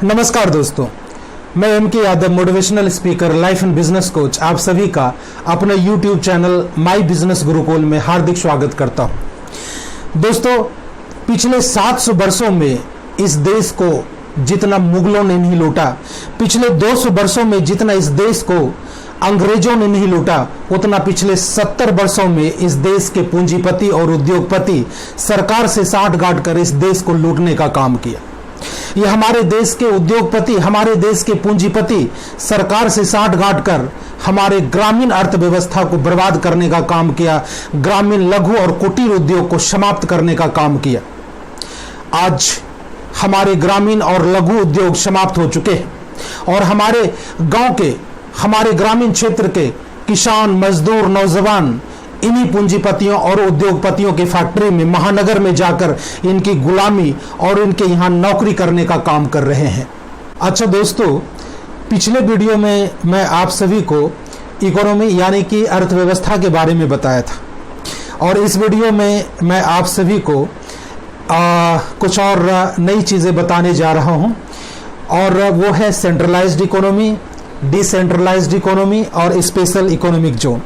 नमस्कार दोस्तों, मैं MK. Yadav, motivational speaker, life and business coach, आप सभी का अपने YouTube channel my business Gurukul में हार्दिक स्वागत करता हूं। दोस्तों, पिछले 700 वर्षों में इस देश को जितना मुगलों ने नहीं लूटा, पिछले 200 वर्षों में जितना इस देश को अंग्रेजों ने नहीं लूटा, उतना पिछले 70 वर्षों में इस देश के पूंजीपति और उद्योगपति सरकार से साठगांठ कर इस देश को लूटने का काम किया। ये हमारे देश के उद्योगपति, हमारे देश के पूंजीपति सरकार से साठगांठ कर हमारे ग्रामीण अर्थव्यवस्था को बर्बाद करने का काम किया, ग्रामीण लघु और कुटीर उद्योग को समाप्त करने का काम किया। आज हमारे ग्रामीण और लघु उद्योग समाप्त हो चुके हैं और हमारे गांव के, हमारे ग्रामीण क्षेत्र के किसान, मजदूर, नौजवान इन्हीं पूंजीपतियों और उद्योगपतियों के फैक्ट्री में, महानगर में जाकर इनकी गुलामी और इनके यहाँ नौकरी करने का काम कर रहे हैं। अच्छा दोस्तों, पिछले वीडियो में मैं आप सभी को इकोनॉमी यानी कि अर्थव्यवस्था के बारे में बताया था और इस वीडियो में मैं आप सभी को कुछ और नई चीज़ें बताने जा रहा हूँ और वो है सेंट्रलाइज्ड इकोनॉमी, डिसेंट्रलाइज्ड इकोनॉमी और special economic zone.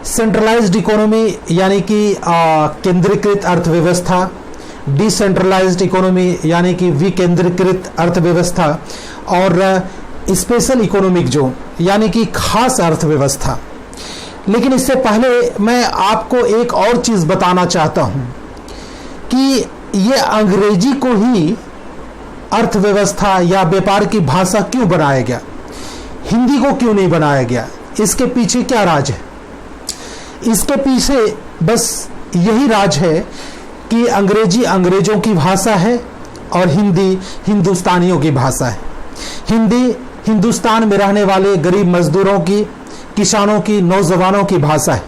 Centralised economy यानी कि केंद्रीकृत अर्थव्यवस्था, डिसेंट्रलाइज्ड इकोनॉमी यानी कि विकेंद्रीकृत अर्थव्यवस्था और स्पेशल इकोनॉमिक जोन यानी कि खास अर्थव्यवस्था। लेकिन इससे पहले मैं आपको एक और चीज़ बताना चाहता हूँ कि ये अंग्रेजी को ही अर्थव्यवस्था या व्यापार की भाषा क्यों बनाया गया, हिंदी को क्यों नहीं बनाया गया, इसके पीछे क्या राज है? इसके पीछे बस यही राज है कि अंग्रेजी अंग्रेजों की भाषा है और हिंदी हिंदुस्तानियों की भाषा है। हिंदी हिंदुस्तान में रहने वाले गरीब मजदूरों की, किसानों की, नौजवानों की भाषा है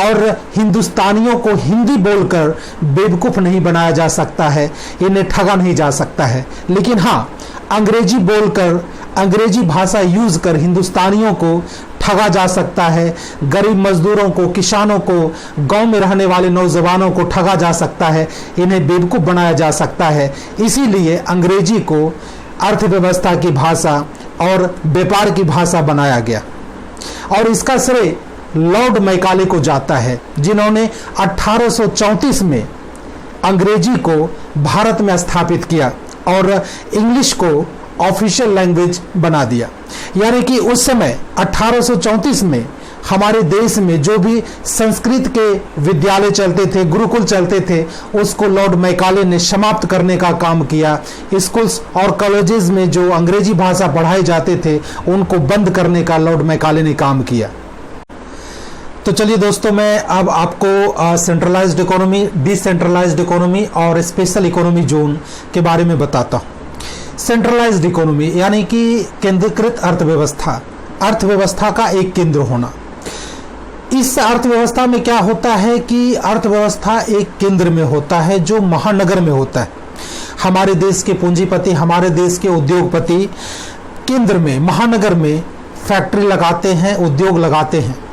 और हिंदुस्तानियों को हिंदी बोलकर बेवकूफ़ नहीं बनाया जा सकता है, इन्हें ठगा नहीं जा सकता है। लेकिन हाँ, अंग्रेजी बोलकर, अंग्रेजी भाषा यूज़ कर हिंदुस्तानियों को ठगा जा सकता है, गरीब मजदूरों को, किसानों को, गांव में रहने वाले नौजवानों को ठगा जा सकता है, इन्हें बेवकूफ़ बनाया जा सकता है। इसीलिए अंग्रेजी को अर्थव्यवस्था की भाषा और व्यापार की भाषा बनाया गया और इसका श्रेय लॉर्ड मैकाले को जाता है, जिन्होंने 1834 में अंग्रेजी को भारत में स्थापित किया और इंग्लिश को ऑफिशियल लैंग्वेज बना दिया। यानी कि उस समय 1834 में हमारे देश में जो भी संस्कृत के विद्यालय चलते थे, गुरुकुल चलते थे, उसको लॉर्ड मैकाले ने समाप्त करने का काम किया। स्कूल्स और कॉलेजेस में जो अंग्रेजी भाषा पढ़ाए जाते थे, उनको बंद करने का लॉर्ड मैकाले ने काम किया। तो चलिए दोस्तों, मैं अब आपको सेंट्रलाइज्ड इकोनॉमी, डिसेंट्रलाइज्ड इकोनॉमी और स्पेशल इकोनॉमी जोन के बारे में बताता हूँ। सेंट्रलाइज्ड इकोनॉमी यानी कि केंद्रीकृत अर्थव्यवस्था, अर्थव्यवस्था का एक केंद्र होना। इस अर्थव्यवस्था में क्या होता है कि अर्थव्यवस्था एक केंद्र में होता है जो महानगर में होता है। हमारे देश के पूंजीपति, हमारे देश के उद्योगपति केंद्र में, महानगर में फैक्ट्री लगाते हैं, उद्योग लगाते हैं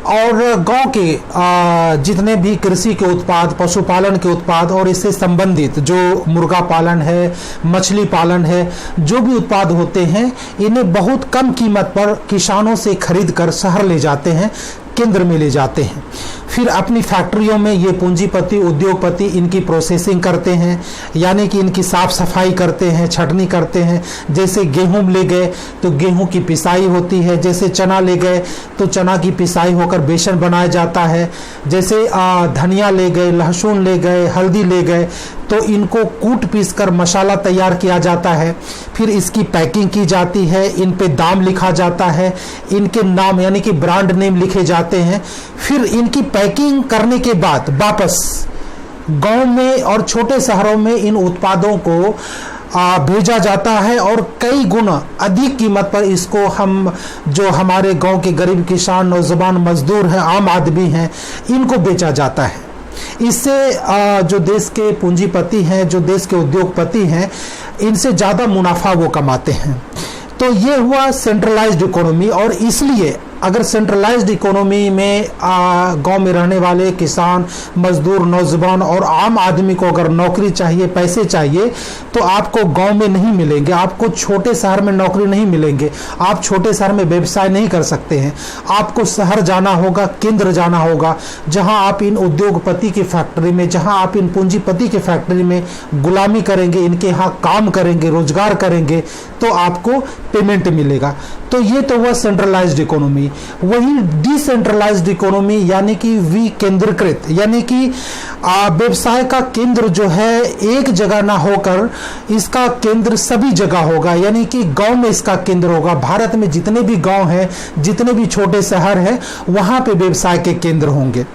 और गांव के जितने भी कृषि के उत्पाद, पशुपालन के उत्पाद और इससे संबंधित जो मुर्गा पालन है, मछली पालन है, जो भी उत्पाद होते हैं, इन्हें बहुत कम कीमत पर किसानों से खरीद कर शहर ले जाते हैं, केंद्र में ले जाते हैं। फिर अपनी फैक्ट्रियों में ये पूंजीपति, उद्योगपति इनकी प्रोसेसिंग करते हैं, यानी कि इनकी साफ सफाई करते हैं, छटनी करते हैं। जैसे गेहूं ले गए तो गेहूं की पिसाई होती है, जैसे चना ले गए तो चना की पिसाई होकर बेसन बनाया जाता है, जैसे धनिया ले गए, लहसुन ले गए, हल्दी ले गए तो इनको कूट पीस कर मसाला तैयार किया जाता है। फिर इसकी पैकिंग की जाती है, इन पे दाम लिखा जाता है, इनके नाम यानी कि ब्रांड नेम लिखे जाते हैं। फिर इनकी पैकिंग करने के बाद वापस गांव में और छोटे शहरों में इन उत्पादों को भेजा जाता है और कई गुना अधिक कीमत पर इसको हम, जो हमारे गांव के गरीब किसान, नौजवान, मजदूर हैं, आम आदमी हैं, इनको बेचा जाता है। इससे जो देश के पूंजीपति हैं, जो देश के उद्योगपति हैं, इनसे ज़्यादा मुनाफा वो कमाते हैं। तो ये हुआ सेंट्रलाइज्ड इकोनॉमी और इसलिए अगर सेंट्रलाइज्ड इकोनॉमी में गांव में रहने वाले किसान, मजदूर, नौजवान और आम आदमी को अगर नौकरी चाहिए, पैसे चाहिए, तो आपको गांव में नहीं मिलेंगे, आपको छोटे शहर में नौकरी नहीं मिलेंगे, आप छोटे शहर में व्यवसाय नहीं कर सकते हैं। आपको शहर जाना होगा, केंद्र जाना होगा, जहां आप इन उद्योगपति की फैक्ट्री में, जहां आप इन पूंजीपति की फैक्ट्री में गुलामी करेंगे, इनके यहाँ काम करेंगे, रोजगार करेंगे, तो आपको पेमेंट मिलेगा। तो ये तो हुआ सेंट्रलाइज्ड इकोनॉमी। वही डिसेंट्रलाइज्ड इकोनॉमी यानी कि विकेंद्रीकृत, यानी कि व्यवसाय का केंद्र जो है एक जगह ना होकर इसका केंद्र सभी जगह होगा, यानी कि गांव में इसका केंद्र होगा। भारत में जितने भी गांव हैं, जितने भी छोटे शहर हैं, वहां पे व्यवसाय के केंद्र होंगे।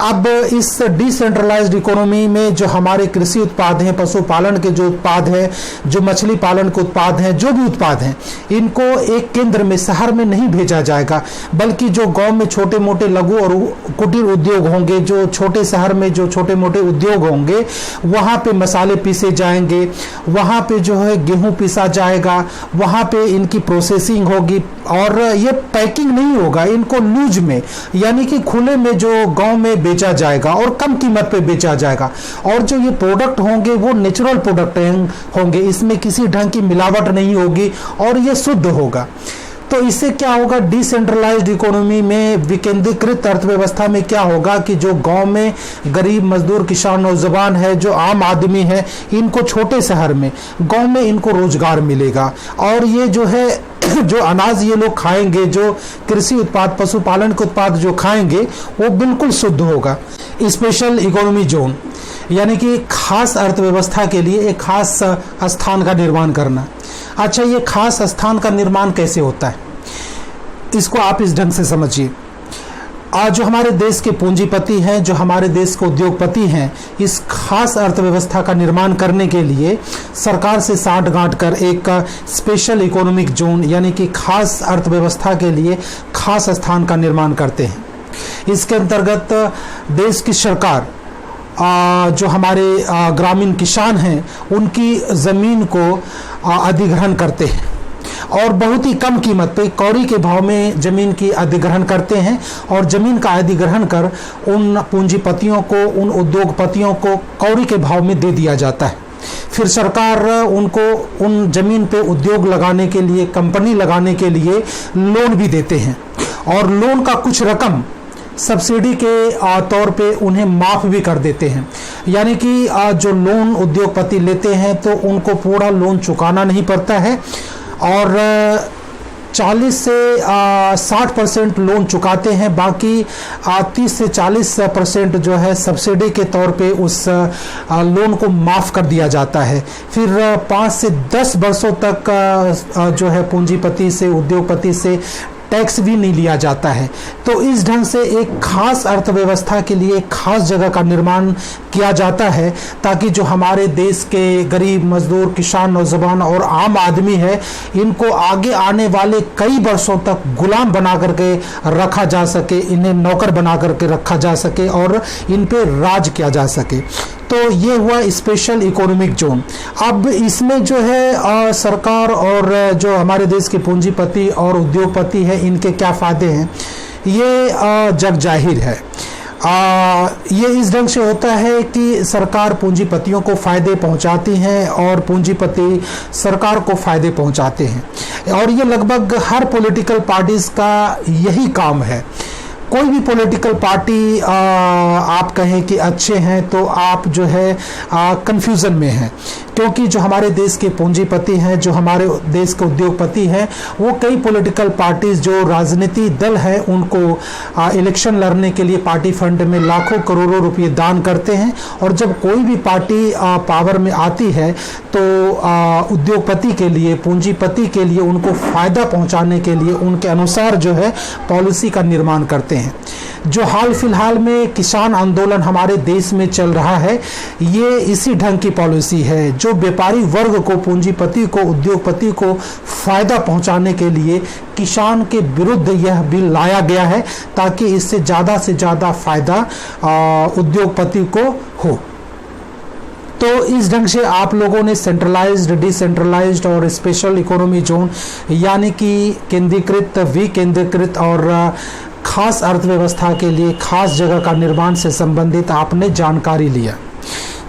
अब इस डिसेंट्रलाइज्ड इकोनॉमी में जो हमारे कृषि उत्पाद हैं, पशुपालन के जो उत्पाद हैं, जो मछली पालन के उत्पाद हैं, जो भी उत्पाद हैं, इनको एक केंद्र में, शहर में नहीं भेजा जाएगा, बल्कि जो गांव में छोटे मोटे लघु और कुटीर उद्योग होंगे, जो छोटे शहर में जो छोटे मोटे उद्योग होंगे, वहां पे मसाले पीसे जाएंगे, वहां पे जो है गेहूं पीसा जाएगा, वहां पे इनकी प्रोसेसिंग होगी, और ये पैकिंग नहीं होगा, इनको लूज में यानी कि खुले में जो गांव में बेचा जाएगा और कम कीमत पे बेचा जाएगा। और जो ये प्रोडक्ट होंगे वो नेचुरल प्रोडक्ट होंगे, इसमें किसी ढंग की मिलावट नहीं होगी और ये शुद्ध होगा। तो इससे क्या होगा, डिसेंट्रलाइज्ड इकोनॉमी में, विकेंद्रीकृत अर्थव्यवस्था में क्या होगा कि जो गांव में गरीब मजदूर, किसान, नौजवान है, जो आम आदमी है, इनको छोटे शहर में, गांव में इनको रोजगार मिलेगा। और ये जो है जो अनाज ये लोग खाएंगे, जो कृषि उत्पाद, पशुपालन के उत्पाद जो खाएंगे, वो बिल्कुल शुद्ध होगा। स्पेशल इकोनॉमी जोन यानी कि खास अर्थव्यवस्था के लिए एक खास स्थान का निर्माण करना। अच्छा, ये खास स्थान का निर्माण कैसे होता है, इसको आप इस ढंग से समझिए। आज जो हमारे देश के पूंजीपति हैं, जो हमारे देश के उद्योगपति हैं, इस खास अर्थव्यवस्था का निर्माण करने के लिए सरकार से साठ गांठ कर एक स्पेशल इकोनॉमिक जोन यानी कि खास अर्थव्यवस्था के लिए खास स्थान का निर्माण करते हैं। इसके अंतर्गत देश की सरकार जो हमारे ग्रामीण किसान हैं, उनकी ज़मीन को अधिग्रहण करते हैं और बहुत ही कम कीमत पे, कौड़ी के भाव में ज़मीन की अधिग्रहण करते हैं, और ज़मीन का अधिग्रहण कर उन पूंजीपतियों को, उन उद्योगपतियों को कौड़ी के भाव में दे दिया जाता है। फिर सरकार उनको उन ज़मीन पे उद्योग लगाने के लिए, कंपनी लगाने के लिए लोन भी देते हैं, और लोन का कुछ रकम सब्सिडी के तौर पे उन्हें माफ़ भी कर देते हैं। यानी कि जो लोन उद्योगपति लेते हैं तो उनको पूरा लोन चुकाना नहीं पड़ता है, और 40 से 60% लोन चुकाते हैं, बाकी 30 से 40% जो है सब्सिडी के तौर पे उस लोन को माफ़ कर दिया जाता है। फिर 5 से 10 वर्षों तक जो है पूंजीपति से, उद्योगपति से टैक्स भी नहीं लिया जाता है। तो इस ढंग से एक खास अर्थव्यवस्था के लिए एक खास जगह का निर्माण किया जाता है, ताकि जो हमारे देश के गरीब मजदूर, किसान, नौजवान और आम आदमी है, इनको आगे आने वाले कई वर्षों तक गुलाम बना करके रखा जा सके, इन्हें नौकर बना करके रखा जा सके और इन पे राज किया जा सके। तो ये हुआ स्पेशल इकोनॉमिक जोन। अब इसमें जो है सरकार और जो हमारे देश के पूंजीपति और उद्योगपति है, इनके क्या फ़ायदे हैं, ये जग जाहिर है। ये इस ढंग से होता है कि सरकार पूंजीपतियों को फ़ायदे पहुंचाती हैं और पूंजीपति सरकार को फ़ायदे पहुंचाते हैं, और ये लगभग हर पॉलिटिकल पार्टीज़ का यही काम है। कोई भी पॉलिटिकल पार्टी आप कहें कि अच्छे हैं तो आप जो है कंफ्यूजन में हैं, क्योंकि जो हमारे देश के पूंजीपति हैं, जो हमारे देश के उद्योगपति हैं, वो कई पॉलिटिकल पार्टीज, जो राजनीति दल है, उनको इलेक्शन लड़ने के लिए पार्टी फंड में लाखों करोड़ों रुपए दान करते हैं, और जब कोई भी पार्टी पावर में आती है तो उद्योगपति के लिए, पूंजीपति के लिए, उनको फ़ायदा पहुंचाने के लिए उनके अनुसार जो है पॉलिसी का निर्माण करते हैं। जो हाल फिलहाल में किसान आंदोलन हमारे देश में चल रहा है, ये इसी ढंग की पॉलिसी है, जो व्यापारी वर्ग को, पूंजीपति को, उद्योगपति को फायदा पहुंचाने के लिए किसान के विरुद्ध यह बिल लाया गया है, ताकि इससे ज़्यादा से ज़्यादा फायदा उद्योगपति को हो। तो इस ढंग से आप लोगों ने सेंट्रलाइज्ड, डिसेंट्रलाइज्ड और स्पेशल इकोनॉमी जोन यानी कि केंद्रीकृत, विकेंद्रीकृत और खास अर्थव्यवस्था के लिए खास जगह का निर्माण से संबंधित आपने जानकारी लिया।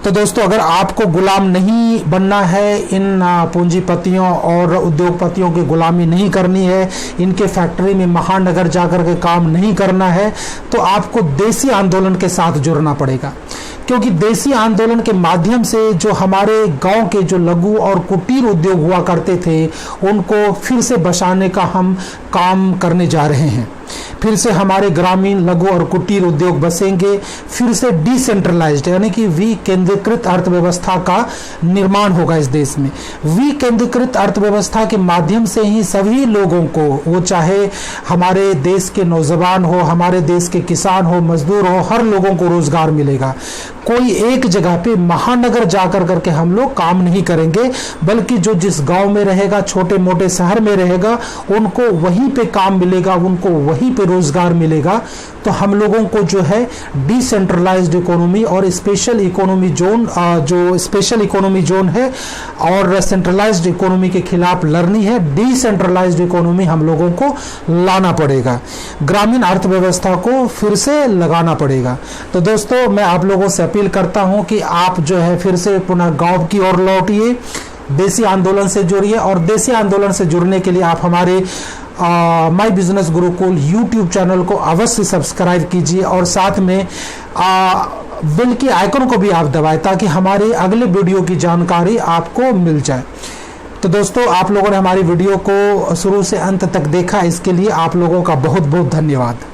तो दोस्तों, अगर आपको गुलाम नहीं बनना है, इन पूंजीपतियों और उद्योगपतियों की गुलामी नहीं करनी है, इनके फैक्ट्री में महानगर जाकर के काम नहीं करना है, तो आपको देसी आंदोलन के साथ जुड़ना पड़ेगा। क्योंकि देसी आंदोलन के माध्यम से जो हमारे गांव के जो लघु और कुटीर उद्योग हुआ करते थे, उनको फिर से बचाने का हम काम करने जा रहे हैं। फिर से हमारे ग्रामीण लघु और कुटीर उद्योग बसेंगे, फिर से डिसेंट्रलाइज्ड यानी कि विकेंद्रीकृत अर्थव्यवस्था का निर्माण होगा इस देश में। विकेंद्रीकृत अर्थव्यवस्था के माध्यम से ही सभी लोगों को, वो चाहे हमारे देश के नौजवान हो, हमारे देश के किसान हो, मजदूर हो, हर लोगों को रोजगार मिलेगा। कोई एक जगह पे महानगर जाकर करके हम लोग काम नहीं करेंगे, बल्कि जो जिस गांव में रहेगा, छोटे मोटे शहर में रहेगा, उनको वहीं पे काम मिलेगा, उनको वहीं पे रोजगार मिलेगा। तो हम लोगों को जो है डिसेंट्रलाइज्ड इकोनॉमी और स्पेशल इकोनॉमी जोन, जो स्पेशल इकोनॉमी जोन है और सेंट्रलाइज्ड इकोनॉमी के खिलाफ लड़नी है। डिसेंट्रलाइज्ड इकोनॉमी हम लोगों को लाना पड़ेगा, ग्रामीण अर्थव्यवस्था को फिर से लगाना पड़ेगा। तो दोस्तों, मैं आप लोगों से अपील करता हूं कि आप जो है फिर से पुनः गांव की ओर लौटिए, देसी आंदोलन से जुड़िए। और देसी आंदोलन से जुड़ने के लिए आप हमारे my business Gurukul YouTube channel को अवश्य सब्सक्राइब कीजिए और साथ में बेल की आइकन को भी आप दबाएं, ताकि हमारे अगले वीडियो की जानकारी आपको मिल जाए। तो दोस्तों, आप लोगों ने हमारी वीडियो को शुरू से अंत तक देखा, इसके लिए आप लोगों का बहुत बहुत धन्यवाद।